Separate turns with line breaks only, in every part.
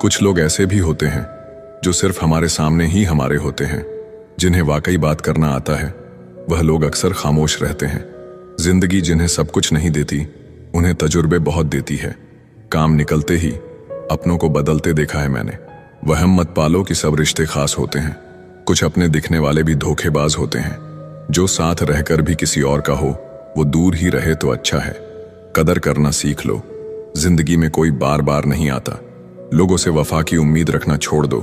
कुछ लोग ऐसे भी होते हैं जो सिर्फ हमारे सामने ही हमारे होते हैं, जिन्हें वाकई बात करना आता है। वह लोग अक्सर खामोश रहते हैं। जिंदगी जिन्हें सब कुछ नहीं देती, उन्हें तजुर्बे बहुत देती है। काम निकलते ही अपनों को बदलते देखा है मैंने। वहम मत पालो कि सब रिश्ते खास होते हैं। कुछ अपने दिखने वाले भी धोखेबाज होते हैं। जो साथ रहकर भी किसी और का हो, वो दूर ही रहे तो अच्छा है। कदर करना सीख लो। जिंदगी में कोई बार बार नहीं आता। लोगों से वफा की उम्मीद रखना छोड़ दो,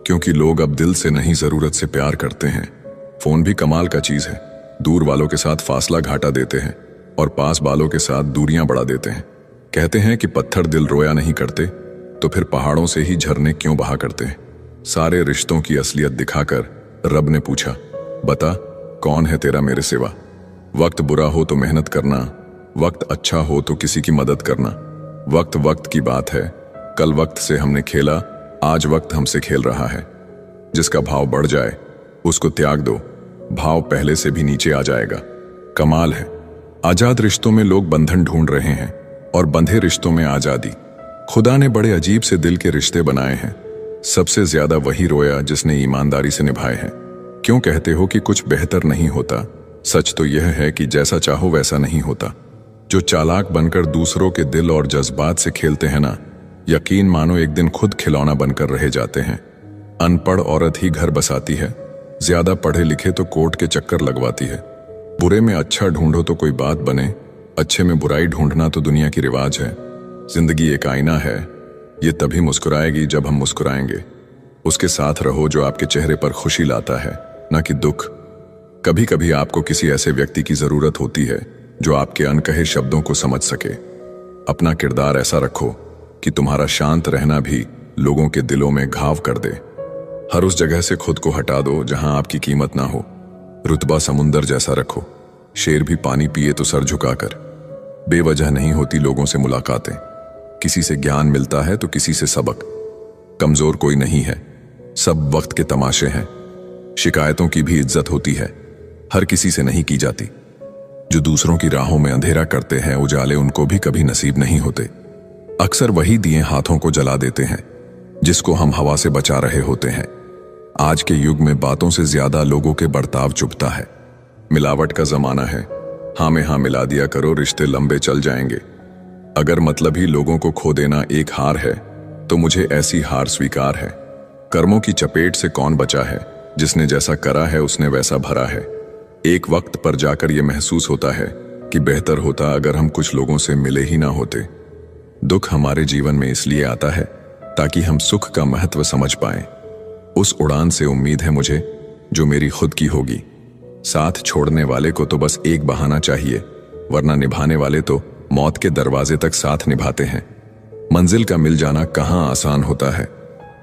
क्योंकि लोग अब दिल से नहीं जरूरत से प्यार करते हैं। फोन भी कमाल का चीज है। दूर वालों के साथ फासला घाटा देते हैं और पास वालों के साथ दूरियां बढ़ा देते हैं। कहते हैं कि पत्थर दिल रोया नहीं करते, तो फिर पहाड़ों से ही झरने क्यों बहा करते हैं। सारे रिश्तों की असलियत दिखाकर रब ने पूछा, बता कौन है तेरा मेरे सिवा। वक्त बुरा हो तो मेहनत करना, वक्त अच्छा हो तो किसी की मदद करना। वक्त वक्त की बात है। कल वक्त से हमने खेला, आज वक्त हमसे खेल रहा है। जिसका भाव बढ़ जाए उसको त्याग दो, भाव पहले से भी नीचे आ जाएगा। कमाल है, आजाद रिश्तों में लोग बंधन ढूंढ रहे हैं और बंधे रिश्तों में आजादी। खुदा ने बड़े अजीब से दिल के रिश्ते बनाए हैं। सबसे ज्यादा वही रोया जिसने ईमानदारी से निभाए हैं। क्यों कहते हो कि कुछ बेहतर नहीं होता? सच तो यह है कि जैसा चाहो वैसा नहीं होता। जो चालाक बनकर दूसरों के दिल और जज्बात से खेलते हैं ना, यकीन मानो एक दिन खुद खिलौना बनकर रह जाते हैं। अनपढ़ औरत ही घर बसाती है, ज्यादा पढ़े लिखे तो कोर्ट के चक्कर लगवाती है। बुरे में अच्छा ढूंढो तो कोई बात बने, अच्छे में बुराई ढूंढना तो दुनिया की रिवाज है। जिंदगी एक आईना है, ये तभी मुस्कुराएगी जब हम मुस्कुराएंगे। उसके साथ रहो जो आपके चेहरे पर खुशी लाता है, ना कि दुख। कभी कभी आपको किसी ऐसे व्यक्ति की जरूरत होती है जो आपके अनकहे शब्दों को समझ सके। अपना किरदार ऐसा रखो कि तुम्हारा शांत रहना भी लोगों के दिलों में घाव कर दे। हर उस जगह से खुद को हटा दो जहां आपकी कीमत ना हो। रुतबा समुंदर जैसा रखो, शेर भी पानी पिए तो सर झुकाकर। बेवजह नहीं होती लोगों से मुलाकातें। किसी से ज्ञान मिलता है तो किसी से सबक। कमजोर कोई नहीं है, सब वक्त के तमाशे हैं। शिकायतों की भी इज्जत होती है, हर किसी से नहीं की जाती। जो दूसरों की राहों में अंधेरा करते हैं, उजाले उनको भी कभी नसीब नहीं होते। अक्सर वही दिए हाथों को जला देते हैं जिसको हम हवा से बचा रहे होते हैं। आज के युग में बातों से ज्यादा लोगों के बर्ताव चुभता है। मिलावट का जमाना है, हाँ में हाँ मिला दिया करो, रिश्ते लंबे चल जाएंगे। अगर मतलब ही लोगों को खो देना एक हार है, तो मुझे ऐसी हार स्वीकार है। कर्मों की चपेट से कौन बचा है? जिसने जैसा करा है उसने वैसा भरा है। एक वक्त पर जाकर यह महसूस होता है कि बेहतर होता अगर हम कुछ लोगों से मिले ही ना होते। दुख हमारे जीवन में इसलिए आता है ताकि हम सुख का महत्व समझ पाएं। उस उड़ान से उम्मीद है मुझे जो मेरी खुद की होगी। साथ छोड़ने वाले को तो बस एक बहाना चाहिए, वरना निभाने वाले तो मौत के दरवाजे तक साथ निभाते हैं। मंजिल का मिल जाना कहाँ आसान होता है।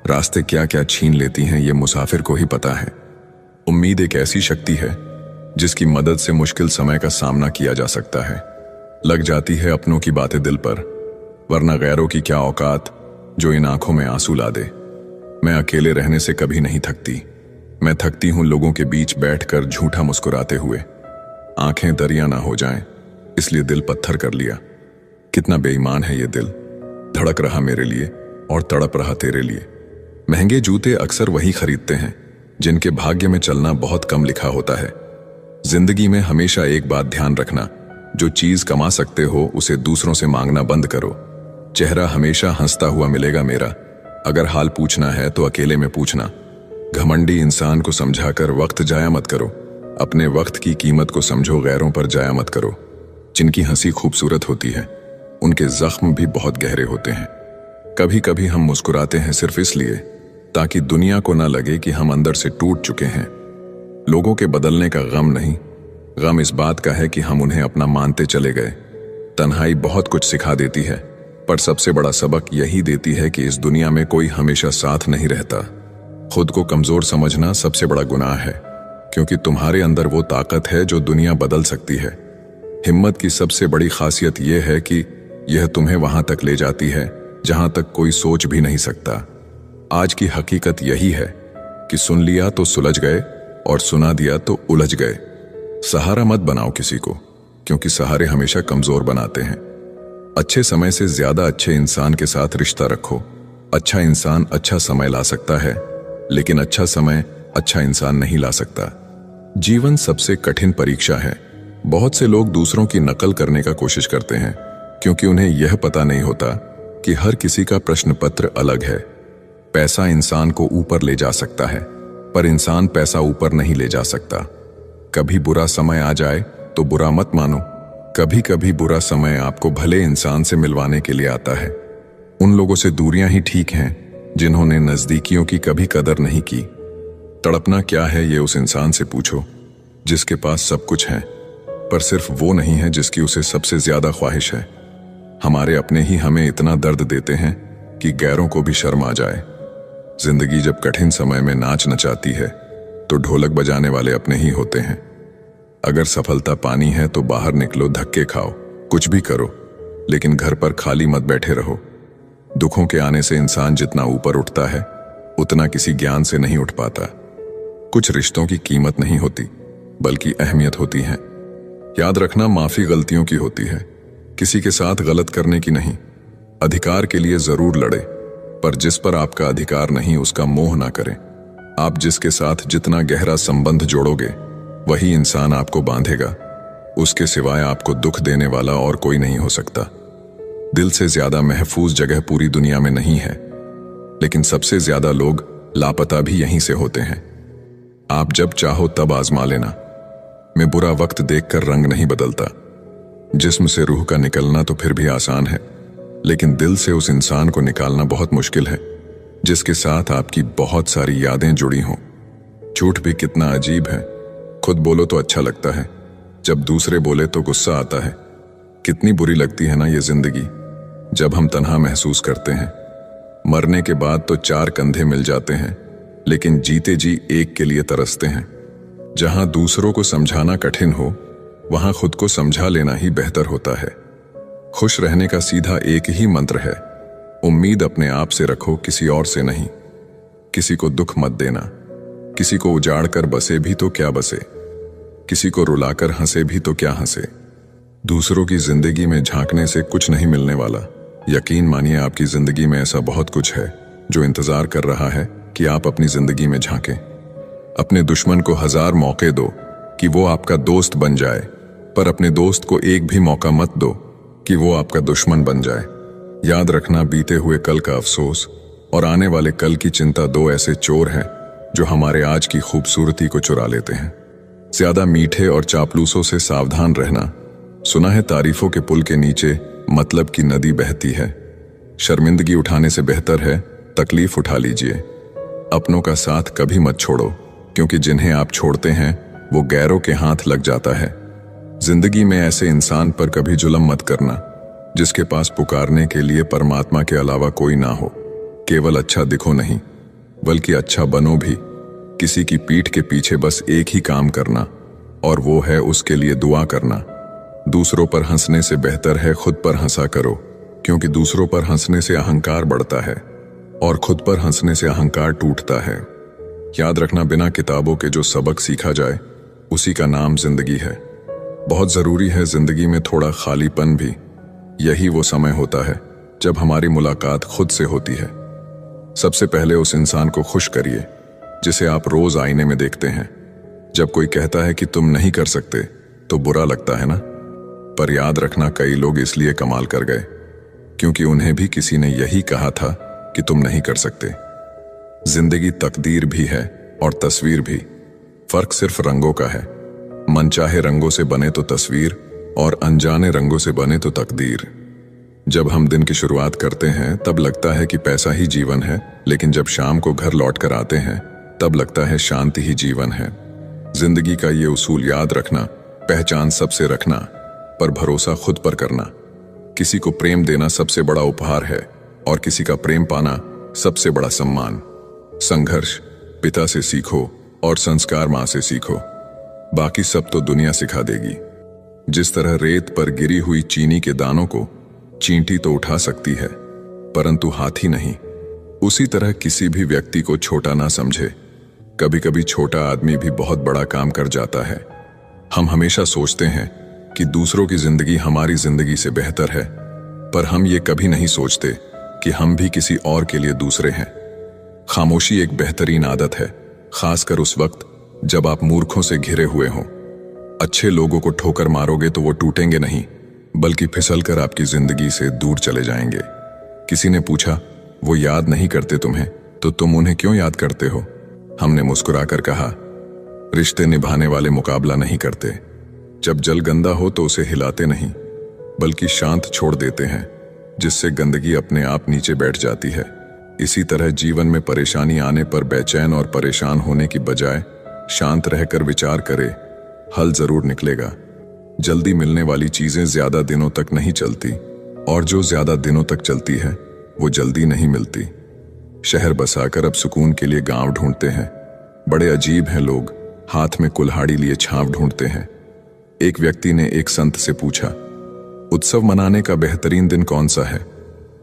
रास्ते क्या क्या छीन लेती हैं ये मुसाफिर को ही पता है। उम्मीद एक ऐसी शक्ति है जिसकी मदद से मुश्किल समय का सामना किया जा सकता है। लग जाती है अपनों की बातें दिल पर, वरना गैरों की क्या औकात जो इन आंखों में आंसू ला दे। मैं अकेले रहने से कभी नहीं थकती। मैं थकती हूं लोगों के बीच बैठकर झूठा मुस्कुराते हुए। आंखें दरिया ना हो जाएं, इसलिए दिल पत्थर कर लिया। कितना बेईमान है ये दिल, धड़क रहा मेरे लिए और तड़प रहा तेरे लिए। महंगे जूते अक्सर वही खरीदते हैं जिनके भाग्य में चलना बहुत कम लिखा होता है। जिंदगी में हमेशा एक बात ध्यान रखना, जो चीज कमा सकते हो उसे दूसरों से मांगना बंद करो। चेहरा हमेशा हंसता हुआ मिलेगा मेरा। अगर हाल पूछना है तो अकेले में पूछना। घमंडी इंसान को समझाकर वक्त जाया मत करो। अपने वक्त की कीमत को समझो, गैरों पर जाया मत करो। जिनकी हंसी खूबसूरत होती है, उनके जख्म भी बहुत गहरे होते हैं। कभी कभी हम मुस्कुराते हैं सिर्फ इसलिए ताकि दुनिया को ना लगे कि हम अंदर से टूट चुके हैं। लोगों के बदलने का गम नहीं, गम इस बात का है कि हम उन्हें अपना मानते चले गए। तन्हाई बहुत कुछ सिखा देती है, पर सबसे बड़ा सबक यही देती है कि इस दुनिया में कोई हमेशा साथ नहीं रहता। खुद को कमजोर समझना सबसे बड़ा गुनाह है, क्योंकि तुम्हारे अंदर वो ताकत है जो दुनिया बदल सकती है। हिम्मत की सबसे बड़ी खासियत यह है कि यह तुम्हें वहां तक ले जाती है जहां तक कोई सोच भी नहीं सकता। आज की हकीकत यही है कि सुन लिया तो सुलझ गए और सुना दिया तो उलझ गए। सहारा मत बनाओ किसी को, क्योंकि सहारे हमेशा कमजोर बनाते हैं। अच्छे समय से ज्यादा अच्छे इंसान के साथ रिश्ता रखो। अच्छा इंसान अच्छा समय ला सकता है, लेकिन अच्छा समय अच्छा इंसान नहीं ला सकता। जीवन सबसे कठिन परीक्षा है। बहुत से लोग दूसरों की नकल करने का कोशिश करते हैं, क्योंकि उन्हें यह पता नहीं होता कि हर किसी का प्रश्न पत्र अलग है। पैसा इंसान को ऊपर ले जा सकता है, पर इंसान पैसा ऊपर नहीं ले जा सकता। कभी बुरा समय आ जाए तो बुरा मत मानो। कभी कभी बुरा समय आपको भले इंसान से मिलवाने के लिए आता है। उन लोगों से दूरियां ही ठीक हैं जिन्होंने नजदीकियों की कभी कदर नहीं की। तड़पना क्या है ये उस इंसान से पूछो जिसके पास सब कुछ है, पर सिर्फ वो नहीं है जिसकी उसे सबसे ज्यादा ख्वाहिश है। हमारे अपने ही हमें इतना दर्द देते हैं कि गैरों को भी शर्म आ जाए। जिंदगी जब कठिन समय में नाच नचाती है तो ढोलक बजाने वाले अपने ही होते हैं। अगर सफलता पानी है तो बाहर निकलो, धक्के खाओ, कुछ भी करो, लेकिन घर पर खाली मत बैठे रहो। दुखों के आने से इंसान जितना ऊपर उठता है उतना किसी ज्ञान से नहीं उठ पाता। कुछ रिश्तों की कीमत नहीं होती, बल्कि अहमियत होती है। याद रखना, माफी गलतियों की होती है, किसी के साथ गलत करने की नहीं। अधिकार के लिए जरूर लड़े, पर जिस पर आपका अधिकार नहीं उसका मोह ना करें। आप जिसके साथ जितना गहरा संबंध जोड़ोगे वही इंसान आपको बांधेगा। उसके सिवाय आपको दुख देने वाला और कोई नहीं हो सकता। दिल से ज्यादा महफूज जगह पूरी दुनिया में नहीं है, लेकिन सबसे ज्यादा लोग लापता भी यहीं से होते हैं। आप जब चाहो तब आजमा लेना। मैं बुरा वक्त देखकर रंग नहीं बदलता। जिस्म से रूह का निकलना तो फिर भी आसान है, लेकिन दिल से उस इंसान को निकालना बहुत मुश्किल है जिसके साथ आपकी बहुत सारी यादें जुड़ी हों। झूठ भी कितना अजीब है। खुद बोलो तो अच्छा लगता है, जब दूसरे बोले तो गुस्सा आता है। कितनी बुरी लगती है ना ये जिंदगी, जब हम तन्हा महसूस करते हैं। मरने के बाद तो चार कंधे मिल जाते हैं, लेकिन जीते जी एक के लिए तरसते हैं। जहां दूसरों को समझाना कठिन हो, वहां खुद को समझा लेना ही बेहतर होता है। खुश रहने का सीधा एक ही मंत्र है, उम्मीद अपने आप से रखो, किसी और से नहीं। किसी को दुख मत देना। किसी को उजाड़ कर बसे भी तो क्या बसे, किसी को रुलाकर हंसे भी तो क्या हंसे। दूसरों की जिंदगी में झांकने से कुछ नहीं मिलने वाला। यकीन मानिए, आपकी जिंदगी में ऐसा बहुत कुछ है जो इंतजार कर रहा है कि आप अपनी जिंदगी में झांकें। अपने दुश्मन को 1000 मौके दो कि वो आपका दोस्त बन जाए, पर अपने दोस्त को एक भी मौका मत दो कि वो आपका दुश्मन बन जाए। याद रखना, बीते हुए कल का अफसोस और आने वाले कल की चिंता दो ऐसे चोर हैं जो हमारे आज की खूबसूरती को चुरा लेते हैं। ज्यादा मीठे और चापलूसों से सावधान रहना। सुना है तारीफों के पुल के नीचे मतलब की नदी बहती है। शर्मिंदगी उठाने से बेहतर है तकलीफ उठा लीजिए। अपनों का साथ कभी मत छोड़ो, क्योंकि जिन्हें आप छोड़ते हैं वो गैरों के हाथ लग जाता है। जिंदगी में ऐसे इंसान पर कभी जुल्म मत करना जिसके पास पुकारने के लिए परमात्मा के अलावा कोई ना हो। केवल अच्छा दिखो नहीं, बल्कि अच्छा बनो भी। किसी की पीठ के पीछे बस एक ही काम करना, और वो है उसके लिए दुआ करना। दूसरों पर हंसने से बेहतर है खुद पर हंसा करो, क्योंकि दूसरों पर हंसने से अहंकार बढ़ता है और खुद पर हंसने से अहंकार टूटता है। याद रखना, बिना किताबों के जो सबक सीखा जाए उसी का नाम जिंदगी है। बहुत जरूरी है जिंदगी में थोड़ा खालीपन भी। यही वो समय होता है जब हमारी मुलाकात खुद से होती है। सबसे पहले उस इंसान को खुश करिए जिसे आप रोज आईने में देखते हैं। जब कोई कहता है कि तुम नहीं कर सकते तो बुरा लगता है ना, पर याद रखना, कई लोग इसलिए कमाल कर गए क्योंकि उन्हें भी किसी ने यही कहा था कि तुम नहीं कर सकते। जिंदगी तकदीर भी है और तस्वीर भी, फर्क सिर्फ रंगों का है। मनचाहे रंगों से बने तो तस्वीर, और अनजाने रंगों से बने तो तकदीर। जब हम दिन की शुरुआत करते हैं तब लगता है कि पैसा ही जीवन है, लेकिन जब शाम को घर लौट कर आते हैं तब लगता है शांति ही जीवन है। जिंदगी का ये उसूल याद रखना, पहचान सबसे रखना, पर भरोसा खुद पर करना। किसी को प्रेम देना सबसे बड़ा उपहार है और किसी का प्रेम पाना सबसे बड़ा सम्मान। संघर्ष पिता से सीखो और संस्कार मां से सीखो, बाकी सब तो दुनिया सिखा देगी। जिस तरह रेत पर गिरी हुई चीनी के दानों को चींटी तो उठा सकती है, परंतु हाथी नहीं, उसी तरह किसी भी व्यक्ति को छोटा ना समझे। कभी कभी छोटा आदमी भी बहुत बड़ा काम कर जाता है। हम हमेशा सोचते हैं कि दूसरों की जिंदगी हमारी जिंदगी से बेहतर है, पर हम ये कभी नहीं सोचते कि हम भी किसी और के लिए दूसरे हैं। खामोशी एक बेहतरीन आदत है, खासकर उस वक्त जब आप मूर्खों से घिरे हुए हों। अच्छे लोगों को ठोकर मारोगे तो वो टूटेंगे नहीं, बल्कि फिसलकर आपकी जिंदगी से दूर चले जाएंगे। किसी ने पूछा, वो याद नहीं करते तुम्हें, तो तुम उन्हें क्यों याद करते हो? हमने मुस्कुराकर कहा, रिश्ते निभाने वाले मुकाबला नहीं करते। जब जल गंदा हो तो उसे हिलाते नहीं, बल्कि शांत छोड़ देते हैं, जिससे गंदगी अपने आप नीचे बैठ जाती है। इसी तरह जीवन में परेशानी आने पर बेचैन और परेशान होने की बजाय शांत रहकर विचार करे, हल जरूर निकलेगा। जल्दी मिलने वाली चीजें ज्यादा दिनों तक नहीं चलती, और जो ज्यादा दिनों तक चलती है वो जल्दी नहीं मिलती। शहर बसाकर अब सुकून के लिए गांव ढूंढते हैं। बड़े अजीब हैं लोग, हाथ में कुल्हाड़ी लिए छांव ढूंढते हैं। एक व्यक्ति ने एक संत से पूछा, उत्सव मनाने का बेहतरीन दिन कौन सा है?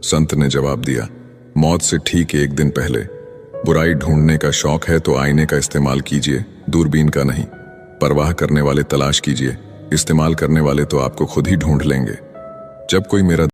संत ने जवाब दिया, मौत से ठीक 1 दिन पहले। बुराई ढूंढने का शौक है तो आईने का इस्तेमाल कीजिए, दूरबीन का नहीं। परवाह करने वाले तलाश कीजिए, इस्तेमाल करने वाले तो आपको खुद ही ढूंढ लेंगे। जब कोई मेरा